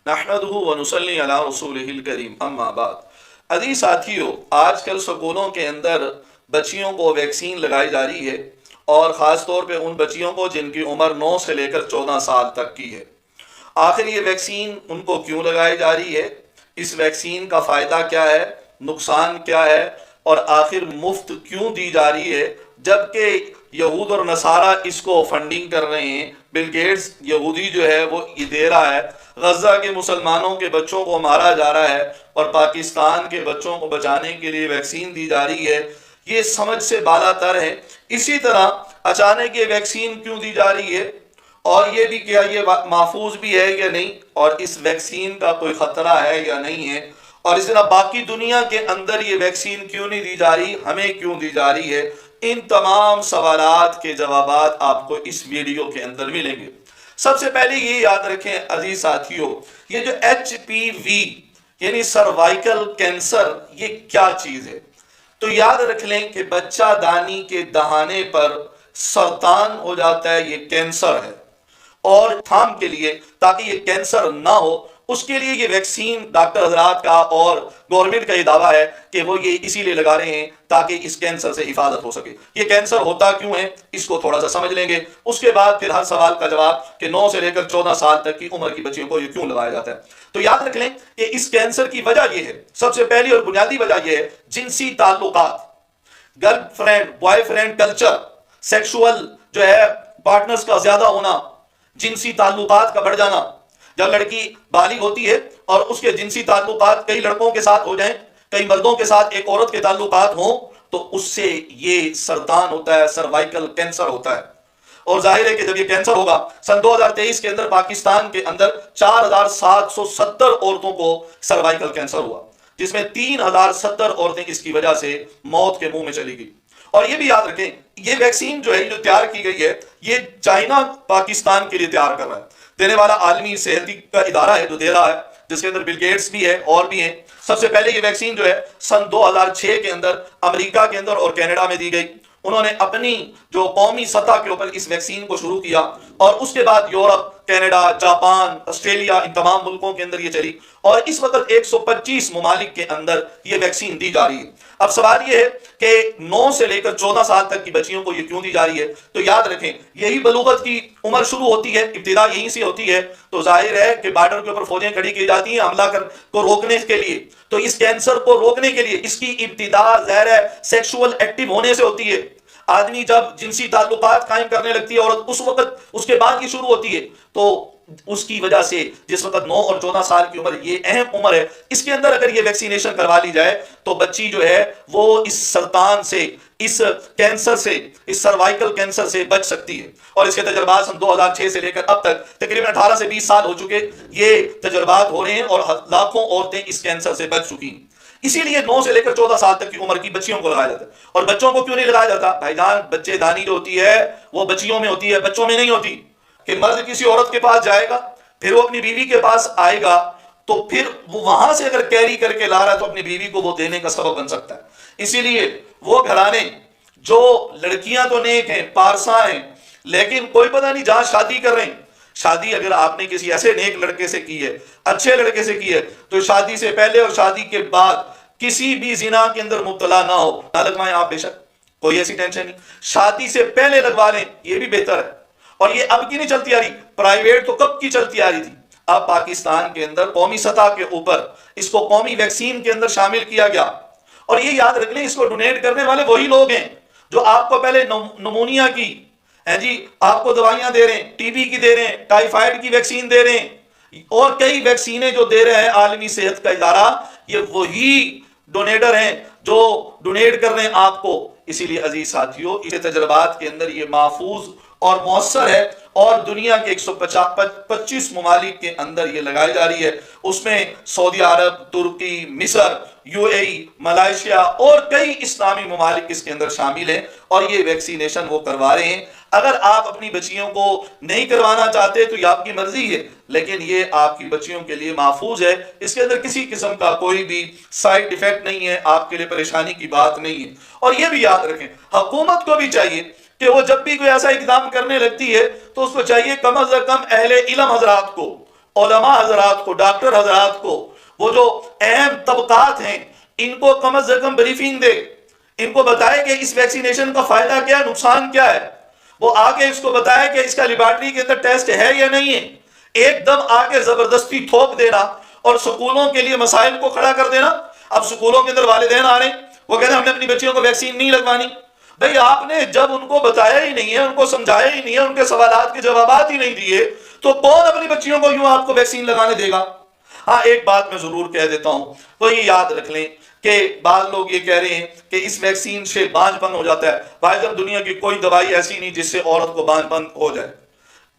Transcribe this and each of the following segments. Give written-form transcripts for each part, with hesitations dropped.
نحمدہ ونصلی علی رسولہ الکریم اما بعد۔ عزیز ساتھیو، آج کل سکولوں کے اندر بچیوں کو ویکسین لگائی جا رہی ہے، اور خاص طور پہ ان بچیوں کو جن کی عمر 9 سے لے کر 14 سال تک کی ہے۔ آخر یہ ویکسین ان کو کیوں لگائی جا رہی ہے؟ اس ویکسین کا فائدہ کیا ہے؟ نقصان کیا ہے؟ اور آخر مفت کیوں دی جا رہی ہے جبکہ یہود اور نصارہ اس کو فنڈنگ کر رہے ہیں؟ بل گیٹس یہودی جو ہے وہ یہ دے رہا ہے، غزہ کے مسلمانوں کے بچوں کو مارا جا رہا ہے، اور پاکستان کے بچوں کو بچانے کے لیے ویکسین دی جا رہی ہے۔ یہ سمجھ سے بالا تر ہے۔ اسی طرح اچانک یہ ویکسین کیوں دی جا رہی ہے، اور یہ بھی کیا یہ محفوظ بھی ہے یا نہیں، اور اس ویکسین کا کوئی خطرہ ہے یا نہیں ہے، اور اس طرح باقی دنیا کے اندر یہ ویکسین کیوں نہیں دی جا رہی، ہمیں کیوں دی جا رہی ہے، ان تمام سوالات کے جوابات آپ کو اس ویڈیو کے اندر ملیں گے۔ سب سے پہلے یہ یاد رکھیں عزیز ساتھیوں، یہ جو HPV یعنی سروائیکل کینسر، یہ کیا چیز ہے؟ تو یاد رکھ لیں کہ بچہ دانی کے دہانے پر سرطان ہو جاتا ہے، یہ کینسر ہے، اور تھام کے لیے تاکہ یہ کینسر نہ ہو، اس کے لیے یہ ویکسین ڈاکٹر حضرات کا اور گورنمنٹ کا یہ دعویٰ ہے کہ وہ یہ اسی لیے لگا رہے ہیں تاکہ اس کینسر سے حفاظت ہو سکے۔ یہ کینسر ہوتا کیوں ہے، اس کو تھوڑا سا سمجھ لیں گے، اس کے بعد پھر ہر سوال کا جواب کہ 9 سے لے کر 14 سال تک کی عمر کی بچیوں کو یہ کیوں لگایا جاتا ہے۔ تو یاد رکھ لیں کہ اس کینسر کی وجہ یہ ہے، سب سے پہلی اور بنیادی وجہ یہ ہے جنسی تعلقات، girl friend boy friend culture, sexual جو ہے پارٹنرز کا زیادہ ہونا، جنسی تعلقات کا بڑھ جانا۔ جب لڑکی بالغ ہوتی ہے اور اس کے جنسی تعلقات کئی لڑکوں کے ساتھ ہو جائیں، کئی مردوں کے ساتھ ایک عورت کے تعلقات ہوں، تو اس سے یہ سرطان ہوتا ہے، سروائیکل کینسر ہوتا ہے۔ اور ظاہر ہے کہ جب یہ کینسر ہوگا، سن 2023 کے اندر پاکستان کے اندر 4770 عورتوں کو سروائیکل کینسر ہوا، جس میں 3070 عورتیں اس کی وجہ سے موت کے منہ میں چلی گئی۔ اور یہ بھی یاد رکھیں، یہ ویکسین جو ہے جو تیار کی گئی ہے، یہ چائنا پاکستان کے لیے تیار کر رہا ہے۔ دینے والا عالمی صحت کا ادارہ ہے جو دے رہا ہے، جس کے اندر بل گیٹس بھی ہے اور بھی ہیں۔ سب سے پہلے یہ ویکسین جو ہے سن 2006 کے اندر امریکہ کے اندر اور کینیڈا میں دی گئی۔ انہوں نے اپنی جو قومی سطح کے اوپر اس ویکسین کو شروع کیا، اور اس کے بعد یورپ، کینیڈا، جاپان، آسٹریلیا، ان تمام ملکوں کے اندر یہ چلی، اور اس وقت 125 ممالک کے اندر یہ ویکسین دی جا رہی ہے۔ اب سوال یہ ہے کہ 9 سے لے کر 14 سال تک کی بچیوں کو یہ کیوں دی جا رہی ہے؟ تو یاد رکھیں، یہی بلوغت کی عمر شروع ہوتی ہے، ابتدا یہیں سے ہوتی ہے، تو ظاہر ہے کہ بارڈر کے اوپر فوجیں کھڑی کی جاتی ہیں حملہ کو روکنے کے لیے۔ تو اس کینسر کو روکنے کے لیے اس کی ابتدا ظاہر ہے سیکشول ایکٹیو ہونے سے ہوتی ہے۔ آدمی جب جنسی تعلقات قائم کرنے لگتی ہے عورت، اس وقت اس کے بعد یہ شروع ہوتی ہے، تو اس کی وجہ سے جس وقت 9 اور 14 سال کی عمر، یہ اہم عمر ہے، اس کے اندر اگر یہ ویکسینیشن کروا لی جائے تو بچی جو ہے وہ اس سرطان سے، اس کینسر سے، اس سروائیکل کینسر سے بچ سکتی ہے۔ اور اس کے تجربات سن 2006 سے لے کر اب تک تقریباً 18 سے 20 سال ہو چکے، یہ تجربات ہو رہے ہیں، اور لاکھوں عورتیں اس کینسر سے بچ چکی ہیں۔ اسی لیے 9 سے لے کر 14 سال تک کی عمر کی بچیوں کو لگایا جاتا ہے۔ اور بچوں کو کیوں نہیں لگایا جاتا؟ بھائی جان، بچے دانی جو ہوتی ہے وہ بچیوں میں ہوتی ہے، بچوں میں نہیں ہوتی۔ کہ مرد کسی عورت کے پاس جائے گا، پھر وہ اپنی بیوی کے پاس آئے گا، تو پھر وہ وہاں سے اگر کیری کر کے لا رہا ہے تو اپنی بیوی کو وہ دینے کا سبب بن سکتا ہے۔ اسی لیے وہ گھرانے جو لڑکیاں تو نیک ہیں، پارساں ہیں، لیکن کوئی پتہ نہیں جہاں شادی کر رہے ہیں، شادی اگر آپ نے کسی ایسے نیک لڑکے سے کی ہے، اچھے لڑکے سے کی ہے، تو شادی سے پہلے اور شادی کے بعد کسی بھی زنا کے اندر مبتلا نہ ہو، نہ لگوائیں آپ، بے شک کوئی ایسی ٹینشن نہیں، شادی سے پہلے لگوا لیں، یہ بھی بہتر ہے۔ اور یہ اب کی نہیں چلتی آ رہی، پرائیویٹ تو کب کی چلتی آ رہی تھی، اب پاکستان کے اندر قومی سطح کے اوپر اس کو قومی ویکسین کے اندر شامل کیا گیا۔ اور یہ یاد رکھ لیں، اس کو ڈونیٹ کرنے والے وہی لوگ ہیں جو آپ کو پہلے نمونیا کی آپ کو دوائیاں دے رہے ہیں، ٹی بی کی دے رہے ہیں، ٹائیفائڈ کی ویکسین دے رہے ہیں، اور کئی ویکسینیں جو دے رہے ہیں عالمی صحت کا ادارہ، یہ وہی ڈونیٹر ہیں جو ڈونیٹ کر رہے ہیں آپ کو۔ اسی لیے عزیز ساتھیوں، اس تجربات کے اندر یہ محفوظ اور مؤثر ہے، اور دنیا کے 125 ممالک کے اندر یہ لگائی جا رہی ہے۔ اس میں سعودی عرب، ترکی، مصر، UAE، ملائیشیا اور کئی اسلامی ممالک اس کے اندر شامل ہیں، اور یہ ویکسینیشن وہ کروا رہے ہیں۔ اگر آپ اپنی بچیوں کو نہیں کروانا چاہتے تو یہ آپ کی مرضی ہے، لیکن یہ آپ کی بچیوں کے لیے محفوظ ہے، اس کے اندر کسی قسم کا کوئی بھی سائیڈ ایفیکٹ نہیں ہے، آپ کے لیے پریشانی کی بات نہیں ہے۔ اور یہ بھی یاد رکھیں، حکومت کو بھی چاہیے کہ وہ جب بھی کوئی ایسا اقدام کرنے لگتی ہے تو اس کو چاہیے کم از کم اہل علم حضرات کو علماء حضرات کو، ڈاکٹر حضرات کو، وہ جو اہم طبقات ہیں، ان کو کم از کم بریفنگ دے، ان کو بتائے کہ اس ویکسینیشن کا فائدہ کیا ہے، نقصان کیا ہے، وہ آگے اس کو بتائے کہ اس کا لیبارٹری کے اندر ٹیسٹ ہے یا نہیں ہے۔ ایک دم آگے زبردستی تھوک دینا اور سکولوں کے لیے مسائل کو کھڑا کر دینا۔ اب سکولوں کے اندر والدین آ رہے ہیں، وہ کہتے ہیں ہم نے اپنی بچیوں کو ویکسین نہیں لگوانی۔ بھئی آپ نے جب ان کو بتایا ہی نہیں ہے، ان کو سمجھایا ہی نہیں ہے، ان کے سوالات کے جوابات ہی نہیں دیے، تو کون اپنی بچیوں کو یوں آپ کو ویکسین لگانے دے گا؟ ہاں ایک بات میں ضرور کہہ دیتا ہوں، تو یہ یاد رکھ لیں کہ بعض لوگ یہ کہہ رہے ہیں کہ اس ویکسین سے بانجھ پن ہو جاتا ہے۔ بھائی جب دنیا کی کوئی دوائی ایسی نہیں جس سے عورت کو بانجھ پن ہو جائے۔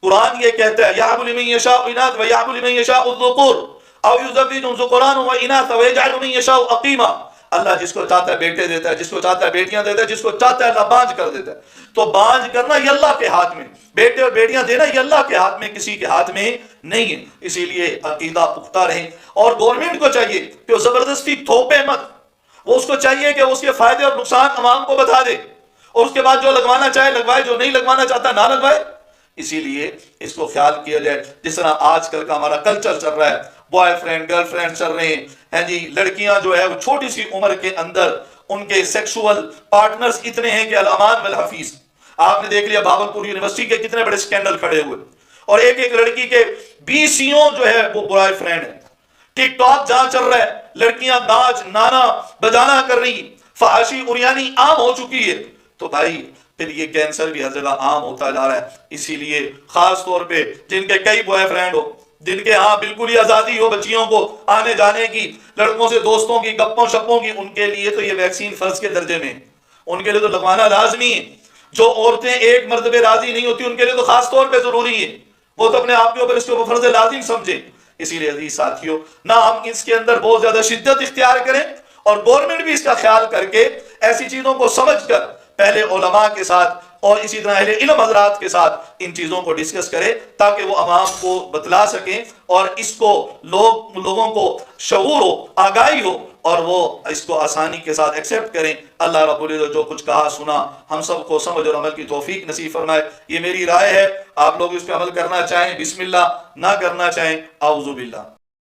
قرآن یہ کہتا ہے یَهَبُ لِمَن يَشَاءُ إِنَاثًا وَيَهَبُ لِمَن يَشَاءُ الذُّكُورَ أَوْ يُزَوِّجُهُمْ ذُكْرَانًا وَإِنَاثًا وَيَجْعَلُ مَن يَشَاءُ عَقِيمًا۔ اللہ جس کو چاہتا ہے بیٹے دیتا ہے، جس کو چاہتا ہے بیٹیاں دیتا ہے، جس کو چاہتا ہے اللہ بانجھ کر دیتا ہے۔ تو بانجھ کرنا یہ اللہ کے ہاتھ میں، بیٹے اور بیٹیاں دینا یہ اللہ کے ہاتھ میں، کسی کے ہاتھ میں نہیں ہے۔ اسی لیے عقیدہ پختہ رہیں، اور گورنمنٹ کو چاہیے کہ وہ زبردستی تھوپے مت، وہ اس کو چاہیے کہ اس کے فائدے اور نقصان عوام کو بتا دے، اور اس کے بعد جو لگوانا چاہے لگوائے، جو نہیں لگوانا چاہتا نہ لگوائے۔ اسی لیے اس کو خیال کیا جائے، جس طرح آج کل کا ہمارا کلچر چل رہا ہے، بوائے فرینڈ گرل فرینڈ چل رہے ہیں جی، لڑکیاں جو ہے وہ چھوٹی سی عمر کے اندر ان کے سیکسول پارٹنرز اتنے ہیں کہ الامان بالحفیظ۔ آپ نے دیکھ لیا بھاولپور یونیورسٹی کے کتنے بڑے سکینڈل کھڑے ہوئے، اور ایک ایک لڑکی کے 20 جو ہے وہ بوائے فرینڈ ہیں۔ ٹک ٹاک جہاں چل رہا ہے، لڑکیاں ناچ نانا بجانا کر رہی، فحاشی اریانی عام ہو چکی ہے، تو بھائی پھر یہ کینسر بھی ہر جگہ عام ہوتا جا رہا ہے۔ اسی لیے خاص طور پہ جن کے کئی بوائے فرینڈ ہو، جن کے ہاں بالکل ہی آزادی ہو بچیوں کو آنے جانے کی، لڑکوں سے دوستوں کی، گپوں شپوں کی، ان کے لیے تو یہ ویکسین فرض کے درجے میں، ان کے لیے تو لگوانا لازمی ہے۔ جو عورتیں ایک مرتبہ راضی نہیں ہوتی، ان کے لیے تو خاص طور پہ ضروری ہے، وہ تو اپنے آپ کے اوپر اس کے اوپر فرض لازم سمجھیں۔ اسی لیے عزیز ساتھیوں، نہ ہم اس کے اندر بہت زیادہ شدت اختیار کریں، اور گورنمنٹ بھی اس کا خیال کر کے ایسی چیزوں کو سمجھ کر پہلے علماء کے ساتھ اور اسی طرح اہل علم حضرات کے ساتھ ان چیزوں کو ڈسکس کرے، تاکہ وہ عوام کو بتلا سکیں، اور اس کو لوگوں کو شعور ہو، آگاہی ہو، اور وہ اس کو آسانی کے ساتھ ایکسیپٹ کریں۔ اللہ رب العزت جو کچھ کہا سنا ہم سب کو سمجھ اور عمل کی توفیق نصیب فرمائے۔ یہ میری رائے ہے، آپ لوگ اس پہ عمل کرنا چاہیں بسم اللہ، نہ کرنا چاہیں اعوذ باللہ۔